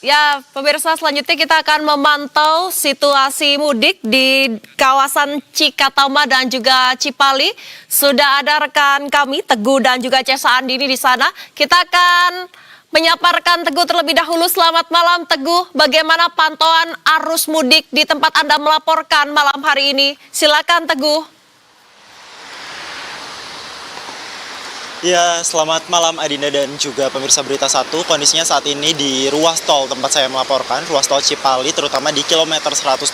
Ya, pemirsa selanjutnya kita akan memantau situasi mudik di kawasan Cikatama dan juga Cipali. Sudah ada rekan kami Teguh dan juga Cesa Andini di sana. Kita akan menyaparkan Teguh terlebih dahulu. Selamat malam Teguh. Bagaimana pantauan arus mudik di tempat Anda melaporkan malam hari ini? Silakan Teguh. Ya, selamat malam Adinda dan juga pemirsa Berita 1. Kondisinya saat ini di ruas tol tempat saya melaporkan, ruas tol Cipali, terutama di kilometer 130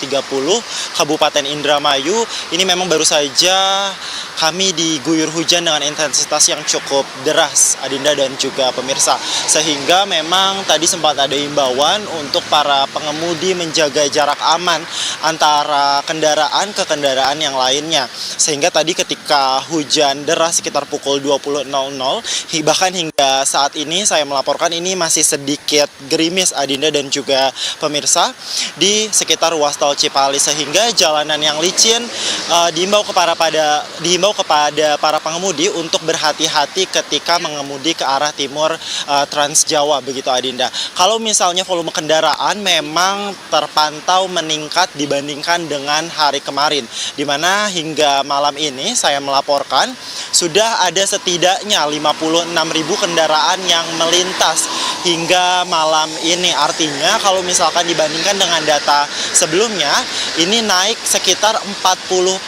Kabupaten Indramayu. Ini memang baru saja kami diguyur hujan dengan intensitas yang cukup deras, Adinda dan juga pemirsa. Sehingga memang tadi sempat ada imbauan untuk para pengemudi menjaga jarak aman antara kendaraan ke kendaraan yang lainnya. Sehingga tadi ketika hujan deras sekitar pukul 20.00, bahkan hingga saat ini saya melaporkan ini masih sedikit gerimis Adinda dan juga pemirsa di sekitar ruas tol Cipali, sehingga jalanan yang licin dihimbau kepada para pengemudi untuk berhati-hati ketika mengemudi ke arah timur Trans Jawa begitu Adinda. Kalau misalnya volume kendaraan memang terpantau meningkat dibandingkan dengan hari kemarin, di mana hingga malam ini saya melaporkan sudah ada setidaknya 56.000 kendaraan yang melintas hingga malam ini. Artinya kalau misalkan dibandingkan dengan data sebelumnya, ini naik sekitar 40%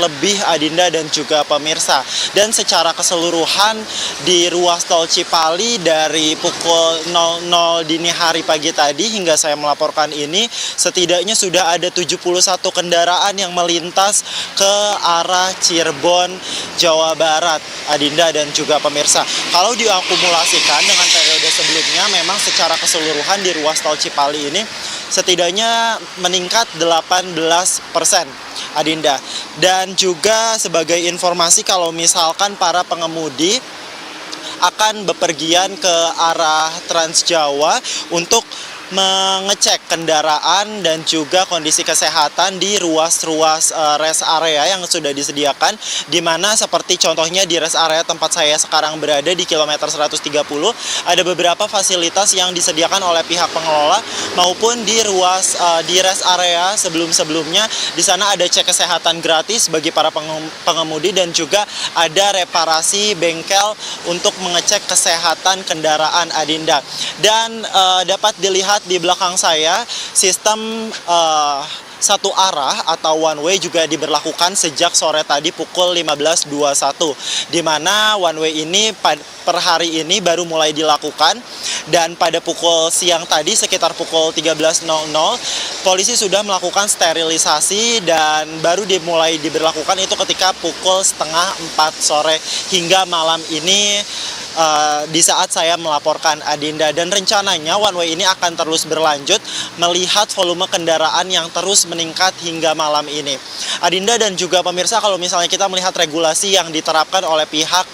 lebih Adinda dan juga pemirsa. Dan secara keseluruhan di ruas tol Cipali dari pukul 00 dini hari pagi tadi hingga saya melaporkan ini, setidaknya sudah ada 71 kendaraan yang melintas ke arah Cirebon, Jawa Barat, Adinda dan juga pemirsa. Kalau diakumulasikan dengan periode sebelumnya, memang secara keseluruhan di ruas tol Cipali ini setidaknya meningkat 18%, Adinda. Dan juga sebagai informasi, kalau misalkan para pengemudi akan bepergian ke arah Trans Jawa untuk mengecek kendaraan dan juga kondisi kesehatan di ruas-ruas rest area yang sudah disediakan, di mana seperti contohnya di rest area tempat saya sekarang berada di kilometer 130 ada beberapa fasilitas yang disediakan oleh pihak pengelola, maupun di rest area sebelum-sebelumnya di sana ada cek kesehatan gratis bagi para pengemudi, dan juga ada reparasi bengkel untuk mengecek kesehatan kendaraan Adinda. Dan dapat dilihat di belakang saya, sistem satu arah atau one way juga diberlakukan sejak sore tadi pukul 15.21, di mana one way ini per hari ini baru mulai dilakukan. Dan pada pukul siang tadi sekitar pukul 13.00 polisi sudah melakukan sterilisasi, dan baru dimulai diberlakukan itu ketika pukul setengah 4 sore hingga malam ini di saat saya melaporkan Adinda. Dan rencananya one way ini akan terus berlanjut melihat volume kendaraan yang terus meningkat hingga malam ini, Adinda dan juga pemirsa. Kalau misalnya kita melihat regulasi yang diterapkan oleh pihak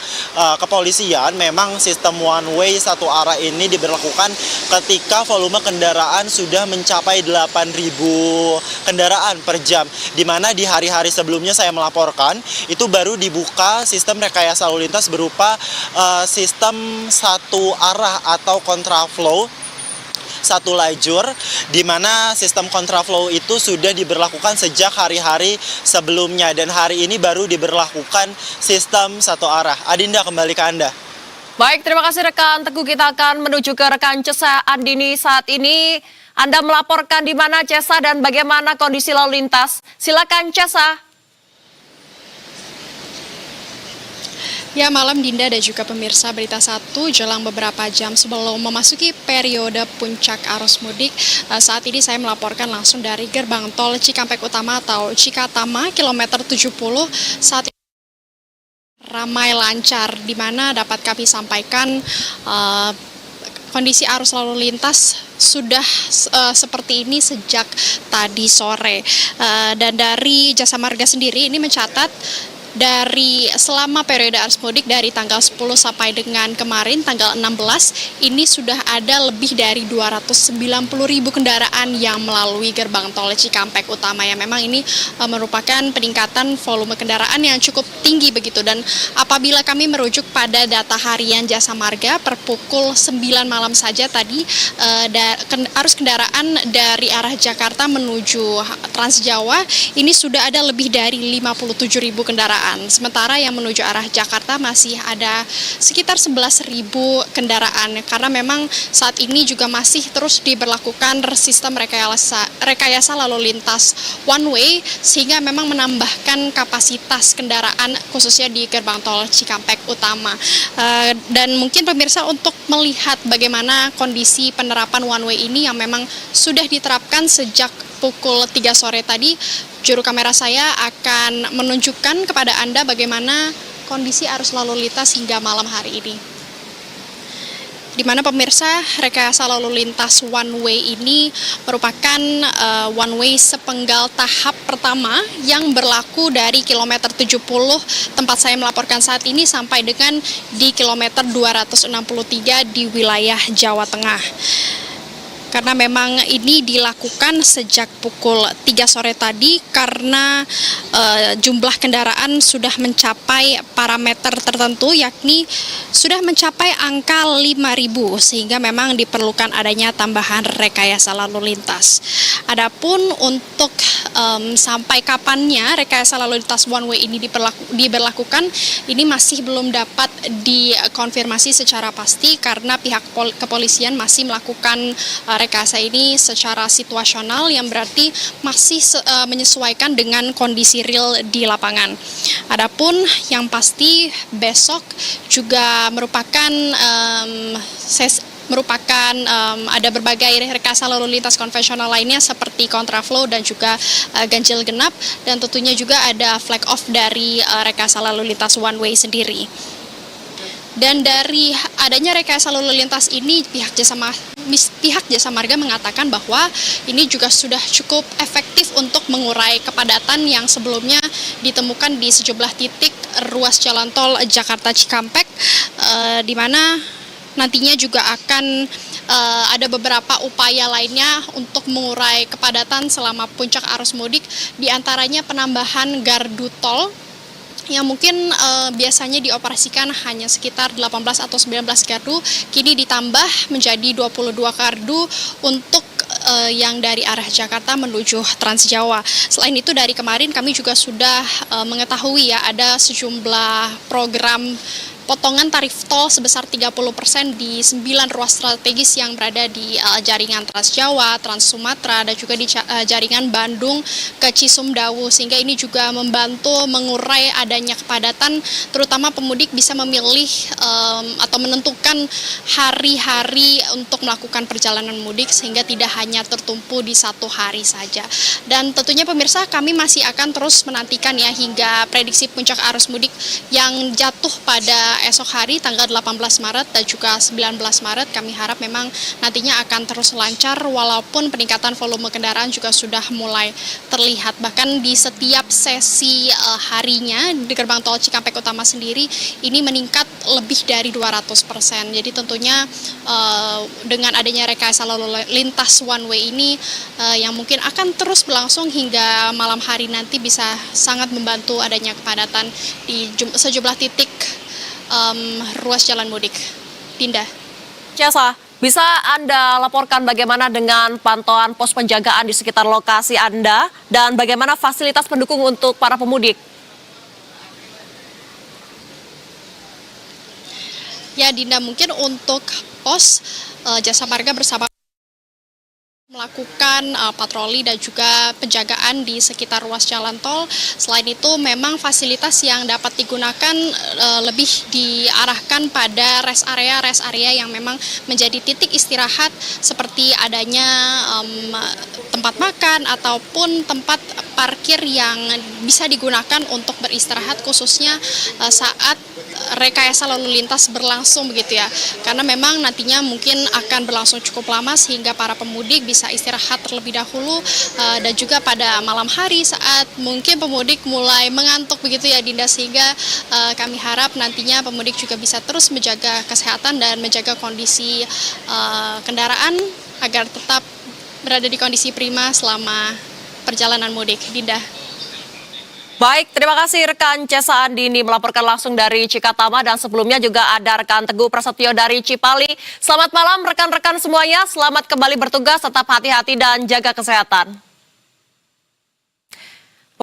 kepolisian, memang sistem one way satu arah ini diberlakukan ketika volume kendaraan sudah mencapai 8.000 kendaraan per jam, di mana di hari-hari sebelumnya saya melaporkan itu baru dibuka sistem rekayasa lalu lintas berupa sistem satu arah atau kontraflow satu lajur, di mana sistem kontraflow itu sudah diberlakukan sejak hari-hari sebelumnya, dan hari ini baru diberlakukan sistem satu arah. Adinda, kembali ke Anda. Baik, terima kasih rekan Teguh. Kita akan menuju ke rekan Cesa Andini saat ini. Anda melaporkan di mana Cesa dan bagaimana kondisi lalu lintas? Silakan Cesa. Ya, malam Dinda dan juga pemirsa Berita 1, jelang beberapa jam sebelum memasuki periode puncak arus mudik, saat ini saya melaporkan langsung dari gerbang tol Cikampek Utama atau Cikatama kilometer 70. Saat ini ramai lancar, di mana dapat kami sampaikan kondisi arus lalu lintas sudah seperti ini sejak tadi sore. Dan dari Jasa Marga sendiri ini mencatat dari selama periode arus mudik dari tanggal 10 sampai dengan kemarin tanggal 16 ini sudah ada lebih dari 290.000 kendaraan yang melalui gerbang tol Cikampek Utama, yang memang ini merupakan peningkatan volume kendaraan yang cukup tinggi begitu. Dan apabila kami merujuk pada data harian Jasa Marga per pukul 9 malam saja tadi, arus kendaraan dari arah Jakarta menuju Trans Jawa ini sudah ada lebih dari 57.000 kendaraan. Sementara yang menuju arah Jakarta masih ada sekitar 11.000 kendaraan, karena memang saat ini juga masih terus diberlakukan sistem rekayasa lalu lintas one way, sehingga memang menambahkan kapasitas kendaraan khususnya di gerbang tol Cikampek Utama. Dan mungkin pemirsa, untuk melihat bagaimana kondisi penerapan one way ini yang memang sudah diterapkan sejak pukul 3 sore tadi, juru kamera saya akan menunjukkan kepada Anda bagaimana kondisi arus lalu lintas hingga malam hari ini. Di mana pemirsa, rekayasa lalu lintas one way ini merupakan one way sepenggal tahap pertama yang berlaku dari kilometer 70 tempat saya melaporkan saat ini sampai dengan di kilometer 263 di wilayah Jawa Tengah. Karena memang ini dilakukan sejak pukul 3 sore tadi karena jumlah kendaraan sudah mencapai parameter tertentu, yakni sudah mencapai angka 5.000, sehingga memang diperlukan adanya tambahan rekayasa lalu lintas. Adapun untuk sampai kapannya rekayasa lalu lintas one way ini diberlakukan, ini masih belum dapat dikonfirmasi secara pasti karena pihak kepolisian masih melakukan rekayasa ini secara situasional, yang berarti masih menyesuaikan dengan kondisi real di lapangan. Adapun yang pasti besok juga merupakan ada berbagai rekayasa lalu lintas konvensional lainnya seperti kontraflow dan juga ganjil genap, dan tentunya juga ada flag off dari rekayasa lalu lintas one way sendiri. Dan dari adanya rekayasa lalu lintas ini, pihak Jasa Marga mengatakan bahwa ini juga sudah cukup efektif untuk mengurai kepadatan yang sebelumnya ditemukan di sejumlah titik ruas jalan tol Jakarta Cikampek, di mana nantinya juga akan ada beberapa upaya lainnya untuk mengurai kepadatan selama puncak arus mudik, diantaranya penambahan gardu tol yang mungkin biasanya dioperasikan hanya sekitar 18 atau 19 gardu, kini ditambah menjadi 22 gardu untuk yang dari arah Jakarta menuju Trans Jawa. Selain itu, dari kemarin kami juga sudah mengetahui ya, ada sejumlah program potongan tarif tol sebesar 30% di 9 ruas strategis yang berada di jaringan Trans Jawa, Trans Sumatera, dan juga di jaringan Bandung ke Cisumdawu, sehingga ini juga membantu mengurai adanya kepadatan, terutama pemudik bisa memilih atau menentukan hari-hari untuk melakukan perjalanan mudik sehingga tidak hanya tertumpu di satu hari saja. Dan tentunya pemirsa, kami masih akan terus menantikan ya hingga prediksi puncak arus mudik yang jatuh pada esok hari tanggal 18 Maret dan juga 19 Maret. Kami harap memang nantinya akan terus lancar, walaupun peningkatan volume kendaraan juga sudah mulai terlihat. Bahkan di setiap sesi harinya di gerbang tol Cikampek Utama sendiri ini meningkat lebih dari 200%. Jadi tentunya dengan adanya rekayasa lalu lintas one way ini yang mungkin akan terus berlangsung hingga malam hari nanti bisa sangat membantu adanya kepadatan di sejumlah titik ruas jalan mudik. Dinda. Jasa, bisa Anda laporkan bagaimana dengan pantauan pos penjagaan di sekitar lokasi Anda dan bagaimana fasilitas pendukung untuk para pemudik? Ya Dinda, mungkin untuk pos Jasa Marga bersama melakukan patroli dan juga penjagaan di sekitar ruas jalan tol. Selain itu, memang fasilitas yang dapat digunakan lebih diarahkan pada rest area yang memang menjadi titik istirahat, seperti adanya tempat makan ataupun tempat parkir yang bisa digunakan untuk beristirahat, khususnya saat rekayasa lalu lintas berlangsung begitu ya. Karena memang nantinya mungkin akan berlangsung cukup lama sehingga para pemudik bisa istirahat terlebih dahulu dan juga pada malam hari saat mungkin pemudik mulai mengantuk begitu ya Dinda, sehingga kami harap nantinya pemudik juga bisa terus menjaga kesehatan dan menjaga kondisi kendaraan agar tetap berada di kondisi prima selama perjalanan mudik. Dinda. Baik, terima kasih rekan Cesa Andini melaporkan langsung dari Cikatama dan sebelumnya juga ada rekan Teguh Prasetyo dari Cipali. Selamat malam rekan-rekan semuanya, selamat kembali bertugas, tetap hati-hati dan jaga kesehatan.